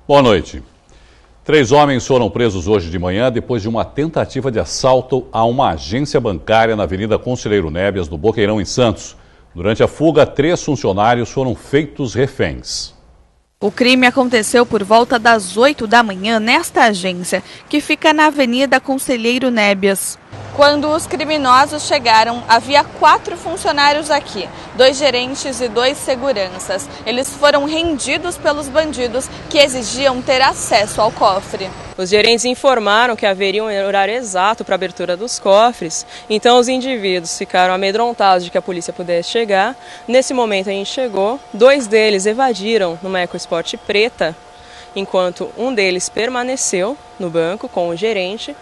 Boa noite. 3 homens foram presos hoje de manhã depois de uma tentativa de assalto a uma agência bancária na Avenida Conselheiro Nébias, no Boqueirão, em Santos. Durante a fuga, 3 funcionários foram feitos reféns. O crime aconteceu por volta das 8 da manhã nesta agência, que fica na Avenida Conselheiro Nébias. Quando os criminosos chegaram, havia 4 funcionários aqui, 2 gerentes e 2 seguranças. Eles foram rendidos pelos bandidos que exigiam ter acesso ao cofre. Os gerentes informaram que haveria um horário exato para a abertura dos cofres, então os indivíduos ficaram amedrontados de que a polícia pudesse chegar. Nesse momento a gente chegou, 2 deles evadiram numa EcoSport preta, enquanto um deles permaneceu no banco com o gerente.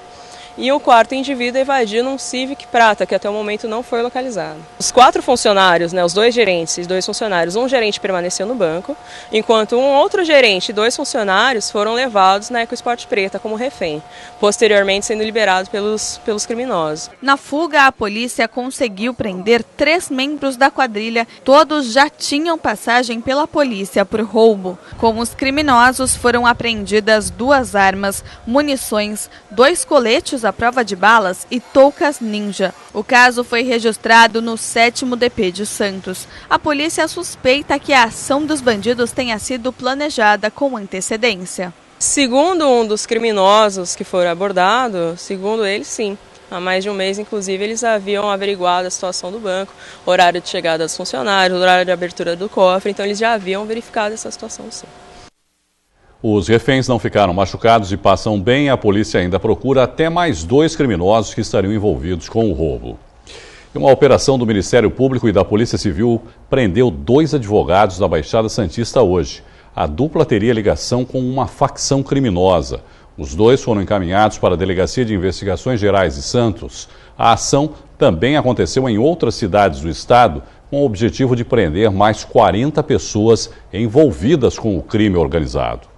E o 4º indivíduo evadiu num Civic prata, que até o momento não foi localizado. Os 4 funcionários, os 2 gerentes e 2 funcionários, um gerente permaneceu no banco, enquanto um outro gerente e 2 funcionários foram levados na EcoSport preta como refém, posteriormente sendo liberados pelos criminosos. Na fuga, a polícia conseguiu prender 3 membros da quadrilha. Todos já tinham passagem pela polícia por roubo. Com os criminosos foram apreendidas 2 armas, munições, 2 coletes à prova de balas e toucas ninja. O caso foi registrado no 7º DP de Santos. A polícia suspeita que a ação dos bandidos tenha sido planejada com antecedência. Segundo um dos criminosos que foram abordados, segundo ele, sim. Há mais de um mês, inclusive, eles haviam averiguado a situação do banco, horário de chegada dos funcionários, horário de abertura do cofre, então eles já haviam verificado essa situação, sim. Os reféns não ficaram machucados e passam bem. A polícia ainda procura até mais 2 criminosos que estariam envolvidos com o roubo. E uma operação do Ministério Público e da Polícia Civil prendeu 2 advogados da Baixada Santista hoje. A dupla teria ligação com uma facção criminosa. Os 2 foram encaminhados para a Delegacia de Investigações Gerais de Santos. A ação também aconteceu em outras cidades do estado, com o objetivo de prender mais 40 pessoas envolvidas com o crime organizado.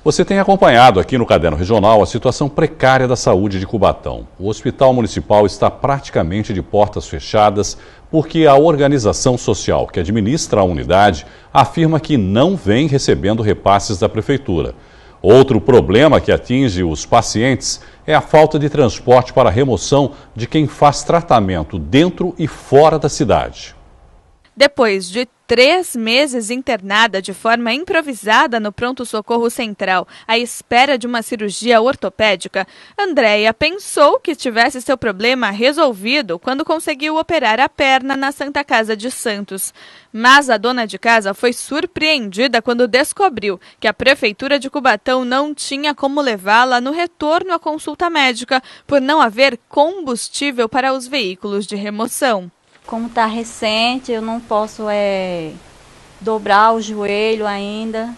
Você tem acompanhado aqui no Caderno Regional a situação precária da saúde de Cubatão. O Hospital Municipal está praticamente de portas fechadas porque a organização social que administra a unidade afirma que não vem recebendo repasses da Prefeitura. Outro problema que atinge os pacientes é a falta de transporte para a remoção de quem faz tratamento dentro e fora da cidade. Depois de 3 meses internada de forma improvisada no pronto-socorro central, à espera de uma cirurgia ortopédica, Andréia pensou que tivesse seu problema resolvido quando conseguiu operar a perna na Santa Casa de Santos. Mas a dona de casa foi surpreendida quando descobriu que a Prefeitura de Cubatão não tinha como levá-la no retorno à consulta médica por não haver combustível para os veículos de remoção. Como está recente, eu não posso dobrar o joelho ainda,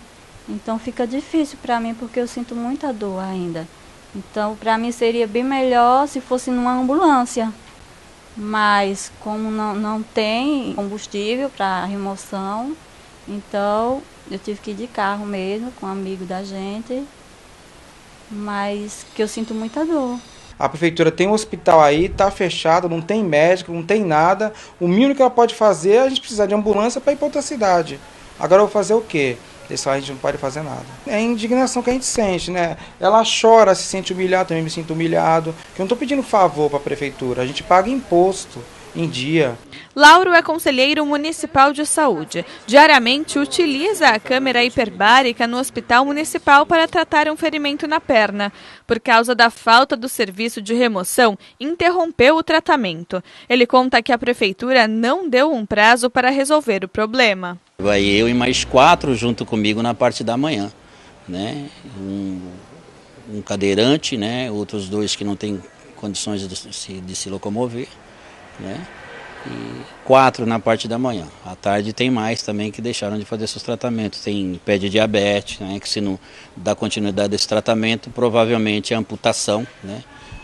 então fica difícil para mim porque eu sinto muita dor ainda. Então, para mim seria bem melhor se fosse numa ambulância, mas como não tem combustível para remoção, então eu tive que ir de carro mesmo, com um amigo da gente, mas que eu sinto muita dor. A prefeitura tem um hospital aí, está fechado, não tem médico, não tem nada. O mínimo que ela pode fazer é a gente precisar de ambulância para ir para outra cidade. Agora eu vou fazer o quê? A gente não pode fazer nada. É a indignação que a gente sente, né? Ela chora, se sente humilhada, também me sinto humilhado. Eu não estou pedindo favor para a prefeitura, a gente paga imposto em dia. Lauro é conselheiro municipal de saúde. Diariamente utiliza a câmera hiperbárica no hospital municipal para tratar um ferimento na perna. Por causa da falta do serviço de remoção, interrompeu o tratamento. Ele conta que a prefeitura não deu um prazo para resolver o problema. Vai eu e mais 4 junto comigo na parte da manhã, né? Um cadeirante, né? Outros 2 que não têm condições de se locomover, né? E 4 na parte da manhã. À tarde tem mais também que deixaram de fazer seus tratamentos. Tem pé de diabetes, né, que se não dá continuidade a esse tratamento, provavelmente é amputação, né?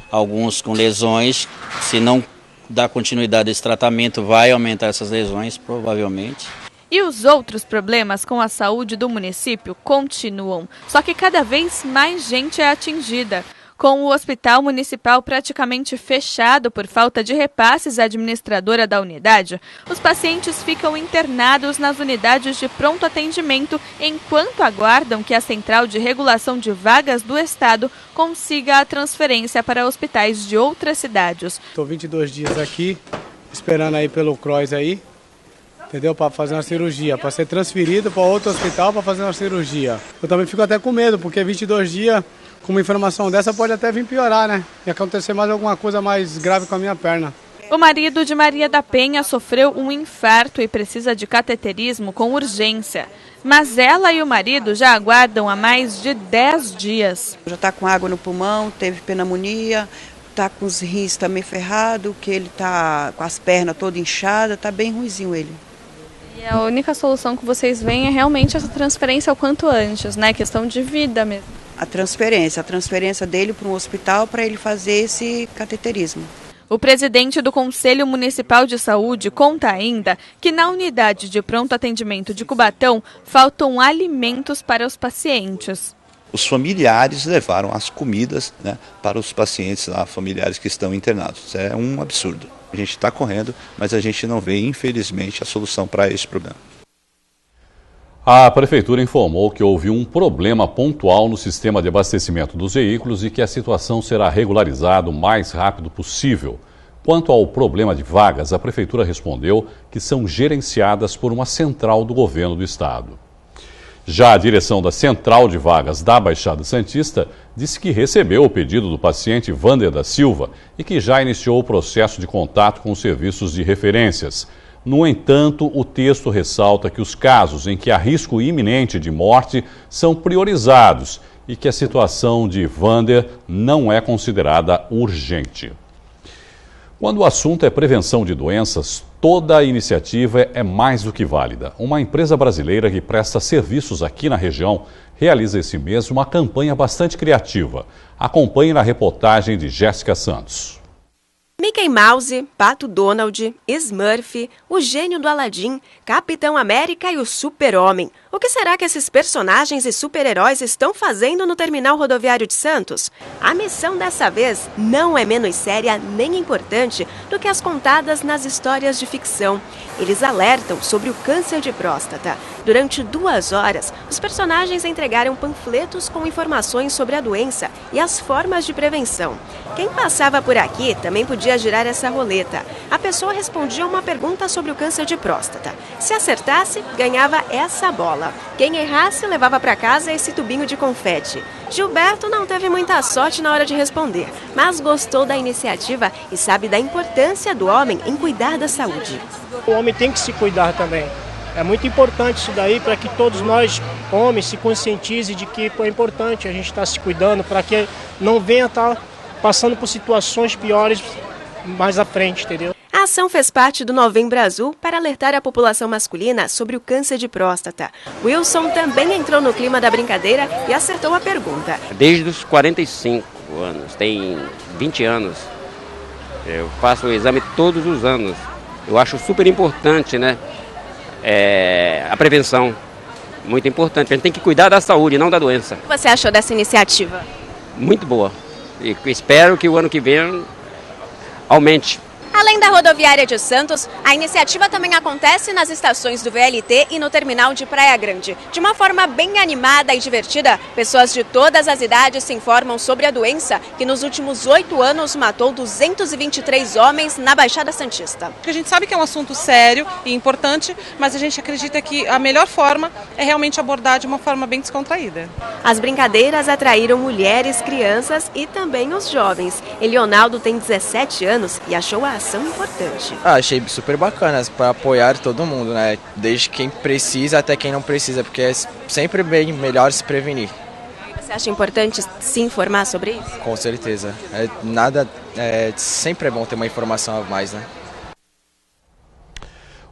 Alguns com lesões, se não dá continuidade a esse tratamento, vai aumentar essas lesões, provavelmente. E os outros problemas com a saúde do município continuam, só que cada vez mais gente é atingida. Com o Hospital Municipal praticamente fechado por falta de repasses à administradora da unidade, os pacientes ficam internados nas unidades de pronto atendimento enquanto aguardam que a Central de Regulação de Vagas do Estado consiga a transferência para hospitais de outras cidades. Estou 22 dias aqui, esperando aí pelo CROIS aí, entendeu? Para fazer uma cirurgia, para ser transferido para outro hospital para fazer uma cirurgia. Eu também fico até com medo, porque 22 dias, com uma informação dessa, pode até vir piorar, né? E acontecer mais alguma coisa mais grave com a minha perna. O marido de Maria da Penha sofreu um infarto e precisa de cateterismo com urgência. Mas ela e o marido já aguardam há mais de 10 dias. Já está com água no pulmão, teve pneumonia, está com os rins também ferrados, que ele está com as pernas todas inchadas, está bem ruizinho ele. E a única solução que vocês veem é realmente essa transferência o quanto antes, né? Questão de vida mesmo. A transferência dele para um hospital para ele fazer esse cateterismo. O presidente do Conselho Municipal de Saúde conta ainda que na unidade de pronto atendimento de Cubatão faltam alimentos para os pacientes. Os familiares levaram as comidas, né, para os pacientes lá, familiares que estão internados. Isso é um absurdo. A gente está correndo, mas a gente não vê, infelizmente, a solução para esse problema. A Prefeitura informou que houve um problema pontual no sistema de abastecimento dos veículos e que a situação será regularizada o mais rápido possível. Quanto ao problema de vagas, a Prefeitura respondeu que são gerenciadas por uma central do governo do Estado. Já a direção da Central de Vagas da Baixada Santista disse que recebeu o pedido do paciente Wander da Silva e que já iniciou o processo de contato com os serviços de referências. No entanto, o texto ressalta que os casos em que há risco iminente de morte são priorizados e que a situação de Wander não é considerada urgente. Quando o assunto é prevenção de doenças, toda a iniciativa é mais do que válida. Uma empresa brasileira que presta serviços aqui na região realiza esse mês uma campanha bastante criativa. Acompanhe na reportagem de Jéssica Santos. Mickey Mouse, Pato Donald, Smurf, o gênio do Aladim, Capitão América e o Super-Homem. O que será que esses personagens e super-heróis estão fazendo no terminal rodoviário de Santos? A missão dessa vez não é menos séria nem importante do que as contadas nas histórias de ficção. Eles alertam sobre o câncer de próstata. Durante 2 horas, os personagens entregaram panfletos com informações sobre a doença e as formas de prevenção. Quem passava por aqui também podia girar essa roleta. A pessoa respondia uma pergunta sobre o câncer de próstata. Se acertasse, ganhava essa bola. Quem errasse, levava para casa esse tubinho de confete. Gilberto não teve muita sorte na hora de responder, mas gostou da iniciativa e sabe da importância do homem em cuidar da saúde. O homem tem que se cuidar também. É muito importante isso daí para que todos nós, homens, se conscientizem de que é importante a gente estar se cuidando para que não venha estar passando por situações piores mais à frente, entendeu? A ação fez parte do Novembro Azul para alertar a população masculina sobre o câncer de próstata. Wilson também entrou no clima da brincadeira e acertou a pergunta. Desde os 45 anos, tem 20 anos, eu faço o exame todos os anos. Eu acho super importante, né? A prevenção, muito importante. A gente tem que cuidar da saúde, não da doença. O que você achou dessa iniciativa? Muito boa. E espero que o ano que vem aumente. Além da rodoviária de Santos, a iniciativa também acontece nas estações do VLT e no terminal de Praia Grande. De uma forma bem animada e divertida, pessoas de todas as idades se informam sobre a doença que nos últimos 8 anos matou 223 homens na Baixada Santista. A gente sabe que é um assunto sério e importante, mas a gente acredita que a melhor forma é realmente abordar de uma forma bem descontraída. As brincadeiras atraíram mulheres, crianças e também os jovens. Elionaldo tem 17 anos e achou a ação importante. Achei super bacana para apoiar todo mundo, né? Desde quem precisa até quem não precisa, porque é sempre bem melhor se prevenir. Você acha importante se informar sobre isso? Com certeza. Sempre é bom ter uma informação a mais, né?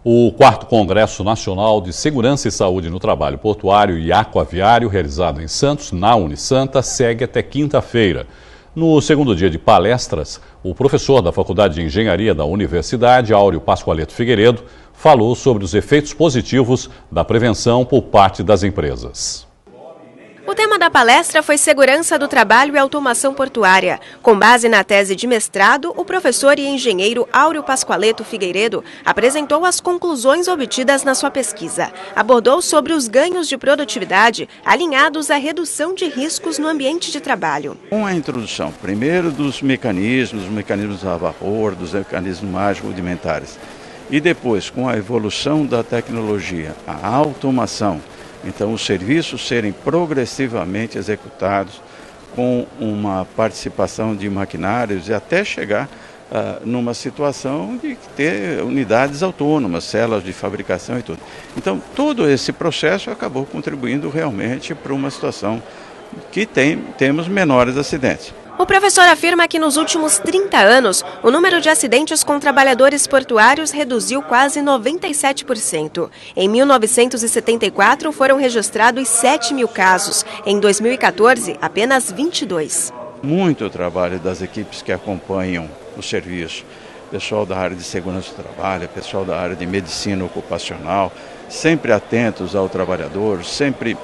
O 4º Congresso Nacional de Segurança e Saúde no Trabalho Portuário e Aquaviário, realizado em Santos, na Unisanta, segue até quinta-feira. No segundo dia de palestras, o professor da Faculdade de Engenharia da Universidade, Áureo Pascoaleto Figueiredo, falou sobre os efeitos positivos da prevenção por parte das empresas. O tema da palestra foi Segurança do Trabalho e Automação Portuária. Com base na tese de mestrado, o professor e engenheiro Áureo Pascoaleto Figueiredo apresentou as conclusões obtidas na sua pesquisa. Abordou sobre os ganhos de produtividade alinhados à redução de riscos no ambiente de trabalho. Com a introdução, primeiro dos mecanismos a vapor, dos mecanismos mais rudimentares, e depois com a evolução da tecnologia, a automação, então os serviços serem progressivamente executados com uma participação de maquinários e até chegar numa situação de ter unidades autônomas, células de fabricação e tudo. Então todo esse processo acabou contribuindo realmente para uma situação que temos menores acidentes. O professor afirma que nos últimos 30 anos, o número de acidentes com trabalhadores portuários reduziu quase 97%. Em 1974, foram registrados 7 mil casos. Em 2014, apenas 22. Muito trabalho das equipes que acompanham o serviço. Pessoal da área de segurança do trabalho, pessoal da área de medicina ocupacional, sempre atentos ao trabalhador, sempre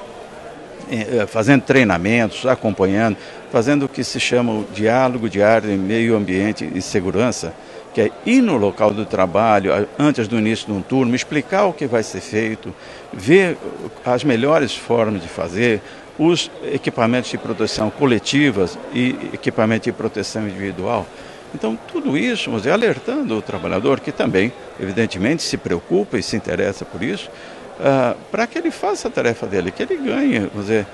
fazendo treinamentos, acompanhando, fazendo o que se chama o diálogo diário em meio ambiente e segurança, que é ir no local do trabalho, antes do início de um turno, explicar o que vai ser feito, ver as melhores formas de fazer, os equipamentos de proteção coletivas e equipamento de proteção individual. Então, tudo isso, vamos dizer, alertando o trabalhador, que também, evidentemente, se preocupa e se interessa por isso, para que ele faça a tarefa dele, que ele ganhe, vamos dizer,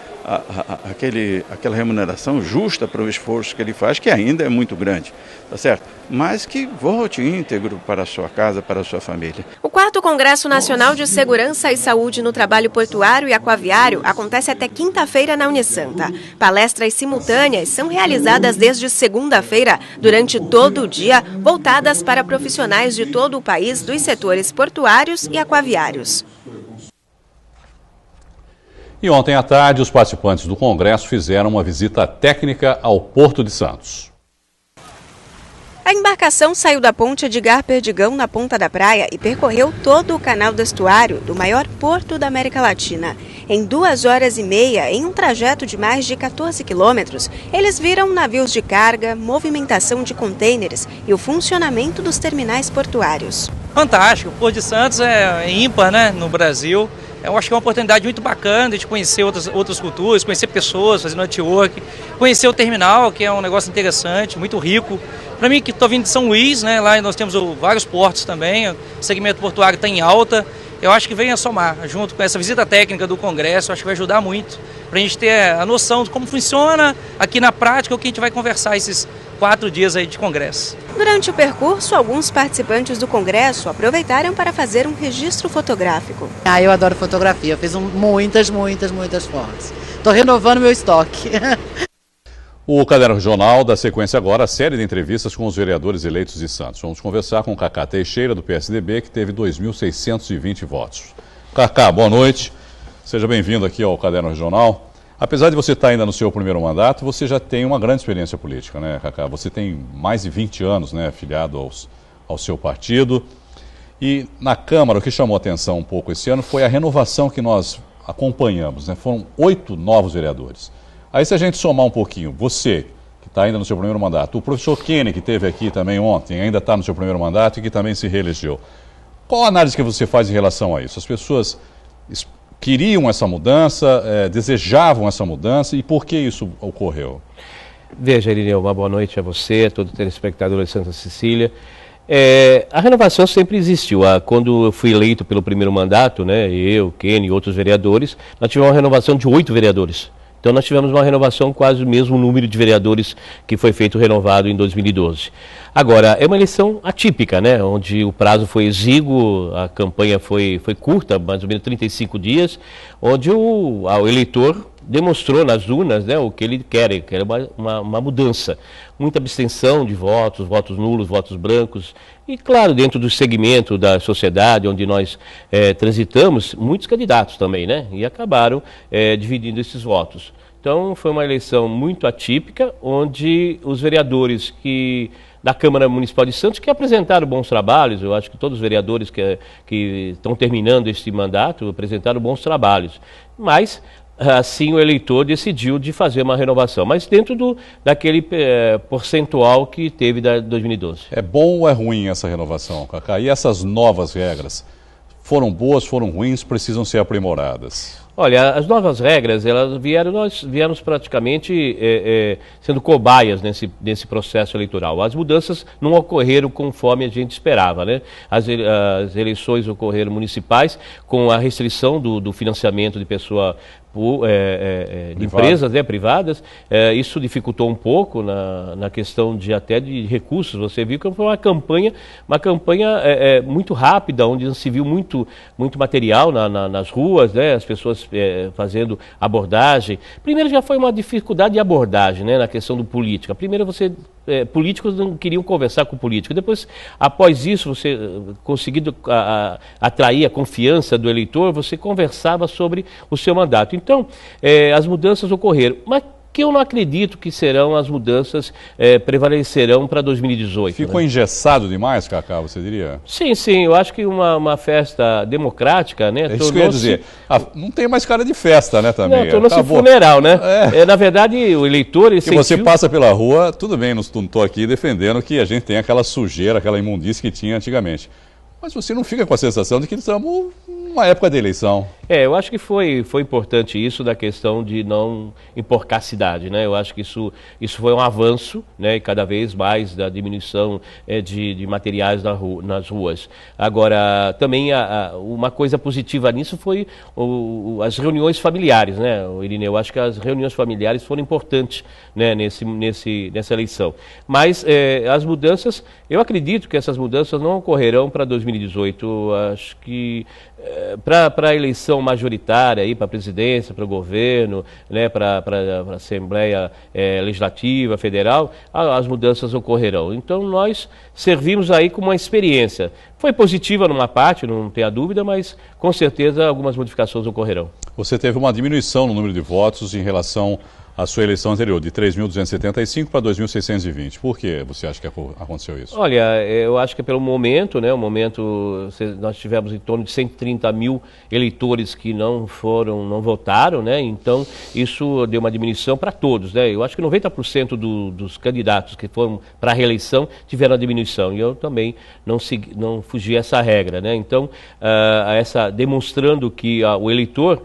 aquela remuneração justa para o esforço que ele faz, que ainda é muito grande, tá certo? Mas que volte íntegro para a sua casa, para a sua família. O 4º Congresso Nacional de Segurança e Saúde no Trabalho Portuário e Aquaviário acontece até quinta-feira na Unisanta. Palestras simultâneas são realizadas desde segunda-feira, durante todo o dia, voltadas para profissionais de todo o país dos setores portuários e aquaviários. E ontem à tarde, os participantes do Congresso fizeram uma visita técnica ao Porto de Santos. A embarcação saiu da ponte Edgar Perdigão, na Ponta da Praia, e percorreu todo o canal do estuário do maior porto da América Latina. Em 2 horas e meia, em um trajeto de mais de 14 quilômetros, eles viram navios de carga, movimentação de contêineres e o funcionamento dos terminais portuários. Fantástico, o Porto de Santos é ímpar, né, no Brasil. Eu acho que é uma oportunidade muito bacana de conhecer outras culturas, conhecer pessoas, fazer network, conhecer o terminal, que é um negócio interessante, muito rico. Para mim, que estou vindo de São Luís, né, lá nós temos vários portos também, o segmento portuário está em alta. Eu acho que vem a somar, junto com essa visita técnica do Congresso, acho que vai ajudar muito para a gente ter a noção de como funciona aqui na prática, o que a gente vai conversar esses 4 dias aí de Congresso. Durante o percurso, alguns participantes do Congresso aproveitaram para fazer um registro fotográfico. Eu adoro fotografia, eu fiz muitas fotos. Estou renovando meu estoque. O Caderno Regional dá sequência agora à série de entrevistas com os vereadores eleitos de Santos. Vamos conversar com Cacá Teixeira, do PSDB, que teve 2.620 votos. Cacá, boa noite. Seja bem-vindo aqui ao Caderno Regional. Apesar de você estar ainda no seu primeiro mandato, você já tem uma grande experiência política, né, Cacá? Você tem mais de 20 anos, né, afiliado ao seu partido. E na Câmara, o que chamou a atenção um pouco esse ano foi a renovação que nós acompanhamos, né? Foram 8 novos vereadores. Aí se a gente somar um pouquinho, você, que está ainda no seu primeiro mandato, o professor Kenny, que esteve aqui também ontem, ainda está no seu primeiro mandato e que também se reelegeu. Qual a análise que você faz em relação a isso? As pessoas queriam essa mudança, desejavam essa mudança, e por que isso ocorreu? Veja, Irineu, uma boa noite a você, a todo telespectador de Santa Cecília. A renovação sempre existiu. Quando eu fui eleito pelo primeiro mandato, né, eu, Kenny e outros vereadores, nós tivemos uma renovação de 8 vereadores. Então nós tivemos uma renovação quase o mesmo número de vereadores que foi feito renovado em 2012. Agora, é uma eleição atípica, né, onde o prazo foi exíguo, a campanha foi curta, mais ou menos 35 dias, onde o eleitor demonstrou nas urnas, né, o que ele quer uma mudança. Muita abstenção de votos nulos, votos brancos, e claro, dentro do segmento da sociedade onde nós transitamos, muitos candidatos também, né, e acabaram dividindo esses votos. Então foi uma eleição muito atípica, onde os vereadores da Câmara Municipal de Santos, que apresentaram bons trabalhos, eu acho que todos os vereadores que estão terminando este mandato apresentaram bons trabalhos, mas assim o eleitor decidiu de fazer uma renovação, mas dentro daquele percentual que teve da 2012. É bom ou é ruim essa renovação, Cacá? E essas novas regras? Foram boas, foram ruins, precisam ser aprimoradas? Olha, as novas regras, nós viemos praticamente sendo cobaias nesse processo eleitoral. As mudanças não ocorreram conforme a gente esperava, né? As eleições ocorreram municipais com a restrição do financiamento de pessoa de empresas, né, privadas. Isso dificultou um pouco na questão de recursos. Você viu que foi uma campanha muito rápida, onde se viu muito material nas ruas, né, as pessoas fazendo abordagem. Primeiro já foi uma dificuldade de abordagem, né, na questão do política. Primeiro políticos não queriam conversar com políticos. Depois, após isso, você conseguindo atrair a confiança do eleitor, você conversava sobre o seu mandato. Então, as mudanças ocorreram, mas que eu não acredito que as mudanças prevalecerão para 2018. Ficou engessado demais, Cacá, você diria? Sim, eu acho que uma festa democrática, né? É isso que eu ia dizer. Não tem mais cara de festa, né, também? Não, tornou-se funeral, né? Na verdade, o eleitor... Porque você passa pela rua, tudo bem, não estou aqui defendendo que a gente tem aquela sujeira, aquela imundície que tinha antigamente. Mas você não fica com a sensação de que estamos numa época de eleição. Eu acho que foi importante isso da questão de não emporcar a cidade, né? Eu acho que isso foi um avanço, né? E cada vez mais da diminuição de materiais nas ruas. Agora, também uma coisa positiva nisso foi as reuniões familiares, né, Irineu? Eu acho que as reuniões familiares foram importantes, né, nessa eleição. Mas as mudanças, eu acredito que essas mudanças não ocorrerão para 2018. Acho que para a eleição majoritária, para a presidência, para o governo, né, para a Assembleia Legislativa Federal, as mudanças ocorrerão. Então nós servimos aí como uma experiência. Foi positiva numa parte, não tenha dúvida, mas com certeza algumas modificações ocorrerão. Você teve uma diminuição no número de votos em relação à sua eleição anterior, de 3.275 para 2.620. Por que você acha que aconteceu isso? Olha, eu acho que é pelo momento, né? Nós tivemos em torno de 130 mil eleitores que não votaram, né? Então, isso deu uma diminuição para todos, né? Eu acho que 90% dos candidatos que foram para a reeleição tiveram a diminuição. E eu também não fugi essa regra, né? Então, demonstrando que o eleitor,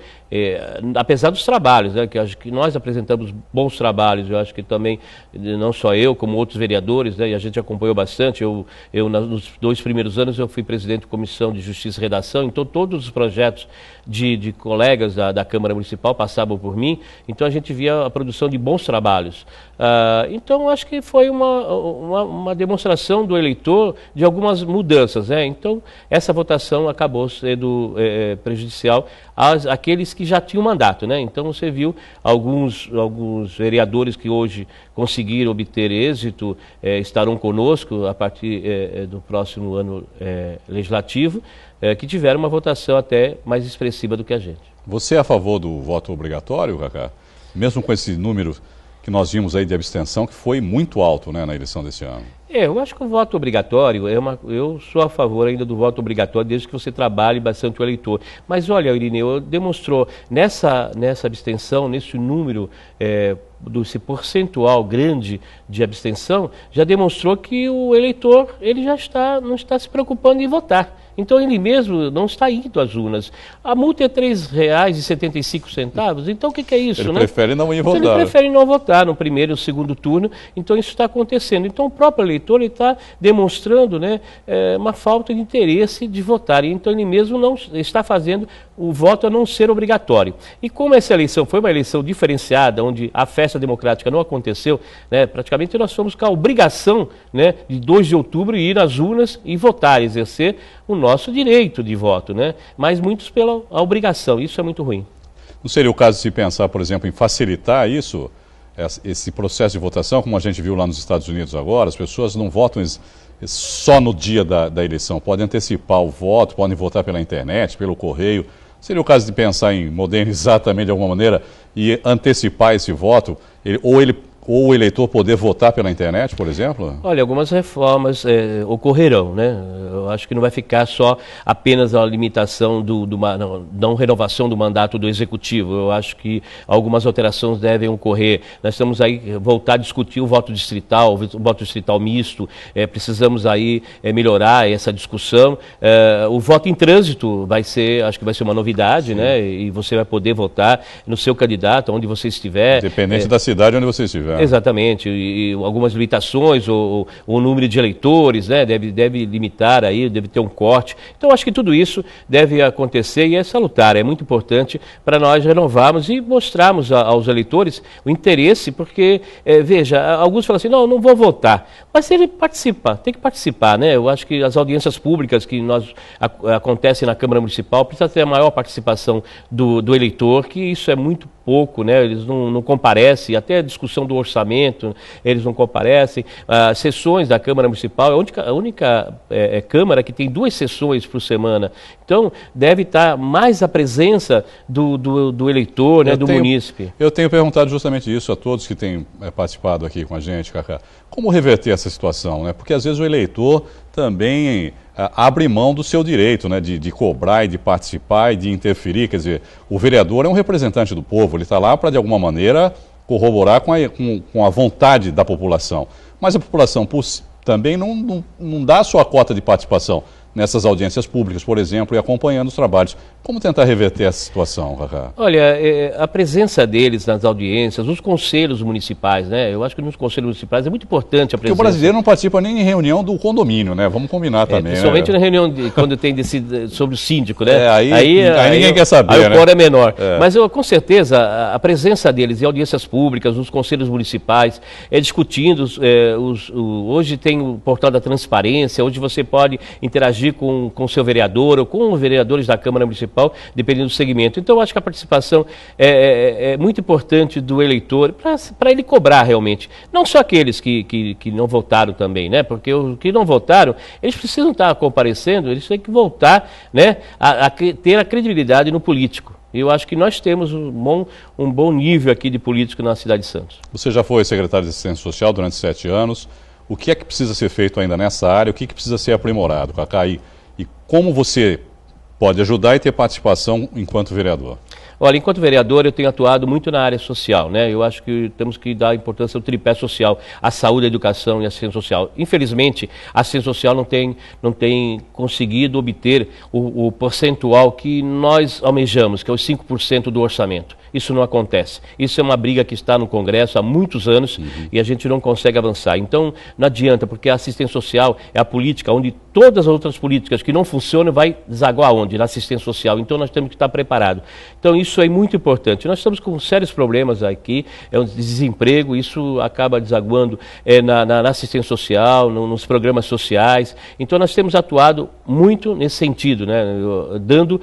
apesar dos trabalhos, né, que acho que nós apresentamos bons trabalhos, eu acho que também, não só eu, como outros vereadores, né, e a gente acompanhou bastante. Nos 2 primeiros anos eu fui presidente da Comissão de Justiça e Redação, então todos os projetos de colegas da Câmara Municipal passavam por mim, então a gente via a produção de bons trabalhos. Então acho que foi uma demonstração do eleitor de algumas mudanças, né? Então essa votação acabou sendo prejudicial àqueles que já tinham mandato, né? Então você viu alguns vereadores que hoje conseguiram obter êxito, estarão conosco a partir do próximo ano legislativo, que tiveram uma votação até mais expressiva do que a gente. Você é a favor do voto obrigatório, Cacá? Mesmo com esse número que nós vimos aí de abstenção, que foi muito alto, né, na eleição desse ano? Eu acho que o voto obrigatório, eu sou a favor ainda do voto obrigatório, desde que você trabalhe bastante o eleitor. Mas olha, Irineu, demonstrou nessa abstenção, nesse número, desse percentual grande de abstenção, já demonstrou que o eleitor ele não está se preocupando em votar. Então ele mesmo não está indo às urnas. A multa é R$ 3,75, então o que é isso? Ele prefere não ir votar. Ele prefere não votar no primeiro e no segundo turno, então isso está acontecendo. Então o próprio eleitor está demonstrando, né, uma falta de interesse de votar, então ele mesmo não está fazendo o voto a não ser obrigatório. E como essa eleição foi uma eleição diferenciada, onde a festa democrática não aconteceu, né, praticamente nós fomos com a obrigação, né, de 2 de outubro ir às urnas e votar, exercer o nosso direito de voto, né? Mas muitos pela obrigação. Isso é muito ruim. Não seria o caso de se pensar, por exemplo, em facilitar isso, esse processo de votação, como a gente viu lá nos Estados Unidos agora? As pessoas não votam só no dia da eleição, podem antecipar o voto, podem votar pela internet, pelo correio. Seria o caso de pensar em modernizar também de alguma maneira e antecipar esse voto, ou ele ou o eleitor poder votar pela internet, por exemplo? Olha, algumas reformas ocorrerão, né? Eu acho que não vai ficar só apenas a limitação não renovação do mandato do Executivo. Eu acho que algumas alterações devem ocorrer. Nós estamos aí voltar a discutir o voto distrital misto. Precisamos aí melhorar essa discussão. O voto em trânsito acho que vai ser uma novidade, né? E você vai poder votar no seu candidato, onde você estiver. Independente da cidade onde você estiver. Exatamente, e algumas limitações, o número de eleitores, né, deve limitar aí, deve ter um corte. Então acho que tudo isso deve acontecer e é salutar, é muito importante para nós renovarmos e mostrarmos aos eleitores o interesse, porque, veja, alguns falam assim, não vou votar, mas ele participa, tem que participar, né? Eu acho que as audiências públicas que acontecem na Câmara Municipal precisa ter a maior participação do eleitor, que isso é muito pouco, né? Eles não comparecem, até a discussão do orçamento, eles não comparecem. As sessões da Câmara Municipal é a única Câmara que tem 2 sessões por semana. Então, deve estar mais a presença do eleitor, né, do munícipe. Eu tenho perguntado justamente isso a todos que têm participado aqui com a gente, Cacá. Como reverter essa situação, né? Porque às vezes o eleitor também abre mão do seu direito, né, de cobrar e de participar e de interferir. Quer dizer, o vereador é um representante do povo, ele está lá para, de alguma maneira, corroborar com a vontade da população. Mas a população também não dá a sua cota de participação nessas audiências públicas, por exemplo, e acompanhando os trabalhos. Como tentar reverter essa situação, Cacá? Olha, a presença deles nas audiências, os conselhos municipais, né? Eu acho que nos conselhos municipais é muito importante a presença. Porque o brasileiro não participa nem em reunião do condomínio, né? Vamos combinar também. Principalmente na reunião quando tem sobre o síndico, né? Aí ninguém quer saber, aí o quórum é menor. Mas com certeza a presença deles em audiências públicas, nos conselhos municipais, discutindo, hoje tem o portal da transparência, onde você pode interagir com o seu vereador ou com os vereadores da Câmara Municipal, dependendo do segmento. Então, eu acho que a participação é muito importante do eleitor para ele cobrar realmente. Não só aqueles que não votaram também, né? Porque os que não votaram, eles precisam estar comparecendo, eles têm que voltar, né, a ter a credibilidade no político. E eu acho que nós temos um bom nível aqui de político na cidade de Santos. Você já foi secretário de Assistência Social durante 7 anos. O que é que precisa ser feito ainda nessa área? O que precisa ser aprimorado, Cacá? E como você pode ajudar e ter participação enquanto vereador? Olha, enquanto vereador eu tenho atuado muito na área social, né? Eu acho que temos que dar importância ao tripé social, a saúde, a educação e a assistência social. Infelizmente, a assistência social não tem conseguido obter o percentual que nós almejamos, que é os 5% do orçamento. Isso não acontece. Isso é uma briga que está no Congresso há muitos anos e a gente não consegue avançar. Então, não adianta, porque a assistência social é a política onde todas as outras políticas que não funcionam vai desaguar onde? Na assistência social. Então, nós temos que estar preparados. Então, isso é muito importante. Nós estamos com sérios problemas aqui, um desemprego, isso acaba desaguando na assistência social, nos programas sociais. Então, nós temos atuado muito nesse sentido, né? Dando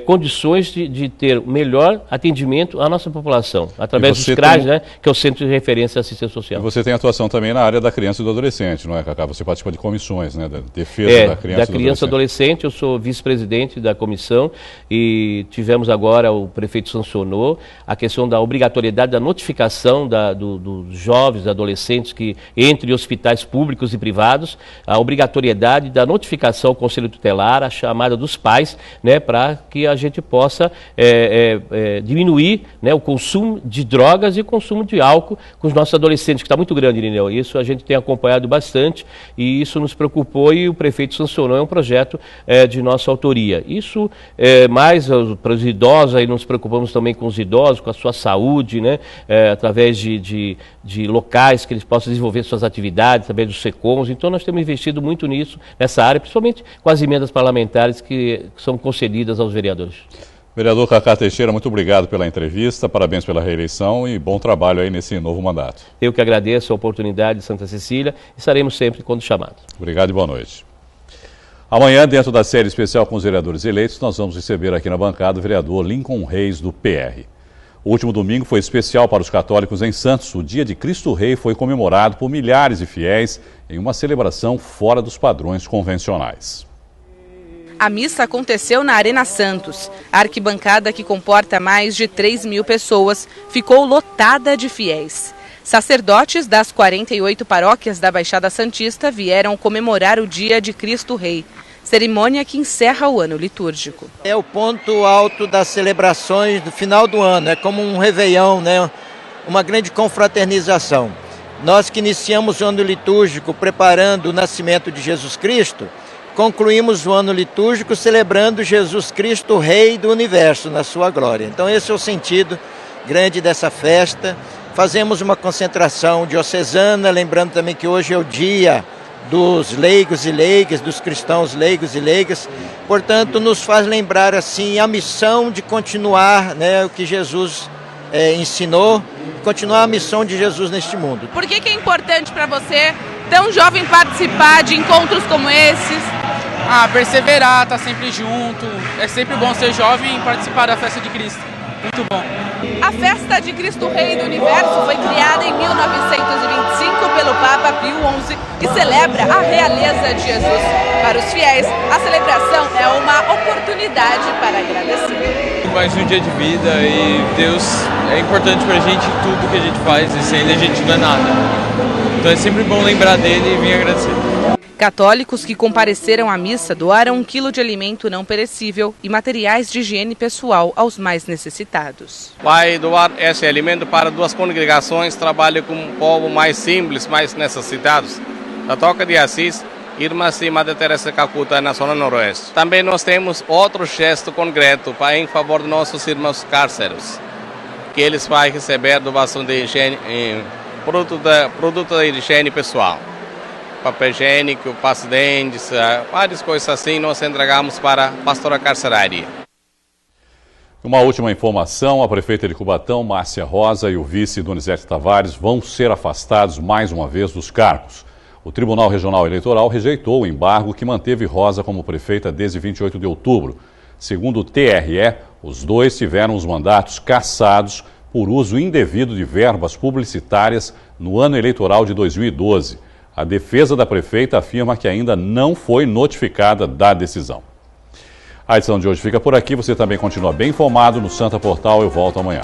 condições de ter melhor atendimento à nossa população, através dos CRAS, né, que é o Centro de Referência da Assistência Social. E você tem atuação também na área da criança e do adolescente, não é, Cacá? Você participa de comissões, né, da defesa da criança e do adolescente. Eu sou vice-presidente da comissão e tivemos agora, o prefeito sancionou a questão da obrigatoriedade da notificação dos jovens, adolescentes que entre hospitais públicos e privados, a obrigatoriedade da notificação ao Conselho Tutelar, a chamada dos pais, né, para que a gente possa diminuir, né, o consumo de drogas e o consumo de álcool com os nossos adolescentes, que está muito grande, Irineu. Isso a gente tem acompanhado bastante e isso nos preocupou e o prefeito sancionou, é um projeto de nossa autoria. Isso mais para os idosos, aí nos preocupamos também com os idosos, com a sua saúde, né, através de locais que eles possam desenvolver suas atividades, através dos SECOMs. Então nós temos investido muito nisso, nessa área, principalmente com as emendas parlamentares que são concedidas aos vereadores. Vereador Cacá Teixeira, muito obrigado pela entrevista, parabéns pela reeleição e bom trabalho aí nesse novo mandato. Eu que agradeço a oportunidade de Santa Cecília e estaremos sempre quando chamado. Obrigado e boa noite. Amanhã, dentro da série especial com os vereadores eleitos, nós vamos receber aqui na bancada o vereador Lincoln Reis, do PR. O último domingo foi especial para os católicos em Santos. O dia de Cristo Rei foi comemorado por milhares de fiéis em uma celebração fora dos padrões convencionais. A missa aconteceu na Arena Santos. A arquibancada, que comporta mais de 3.000 pessoas, ficou lotada de fiéis. Sacerdotes das 48 paróquias da Baixada Santista vieram comemorar o Dia de Cristo Rei, cerimônia que encerra o ano litúrgico. É o ponto alto das celebrações do final do ano, é como um réveillon, né? Uma grande confraternização. Nós que iniciamos o ano litúrgico preparando o nascimento de Jesus Cristo, concluímos o ano litúrgico celebrando Jesus Cristo, Rei do Universo, na sua glória. Então esse é o sentido grande dessa festa. Fazemos uma concentração diocesana, lembrando também que hoje é o dia dos leigos e leigas, dos cristãos leigos e leigas. Portanto, nos faz lembrar assim a missão de continuar, né, o que Jesus ensinou, continuar a missão de Jesus neste mundo. Por que é importante para você, tão jovem, participar de encontros como esses? Perseverar, estar sempre junto. É sempre bom ser jovem e participar da festa de Cristo. Muito bom. A festa de Cristo Rei do Universo foi criada em 1925 pelo Papa Pio XI e celebra a realeza de Jesus. Para os fiéis, a celebração é uma oportunidade para agradecer. Mais um dia de vida e Deus é importante para a gente em tudo que a gente faz e sem ele a gente não é nada. Então é sempre bom lembrar dele e vir agradecer. Católicos que compareceram à missa doaram 1 quilo de alimento não perecível e materiais de higiene pessoal aos mais necessitados. Vai doar esse alimento para 2 congregações que trabalham com um povo mais simples, mais necessitados. Da Toca de Assis, Irmã e Madre Teresa de Calcutá, na zona noroeste. Também nós temos outro gesto concreto em favor de nossos irmãos cárceros, que eles vão receber doação de higiene, produto de higiene pessoal. Papel higiênico, pasta de dentes, várias coisas assim nós entregamos para a pastora carcerária. Uma última informação, a prefeita de Cubatão, Márcia Rosa, e o vice Donizete Tavares vão ser afastados mais uma vez dos cargos. O Tribunal Regional Eleitoral rejeitou o embargo que manteve Rosa como prefeita desde 28 de outubro. Segundo o TRE, os dois tiveram os mandatos cassados por uso indevido de verbas publicitárias no ano eleitoral de 2012. A defesa da prefeita afirma que ainda não foi notificada da decisão. A edição de hoje fica por aqui. Você também continua bem informado no Santa Portal. Eu volto amanhã.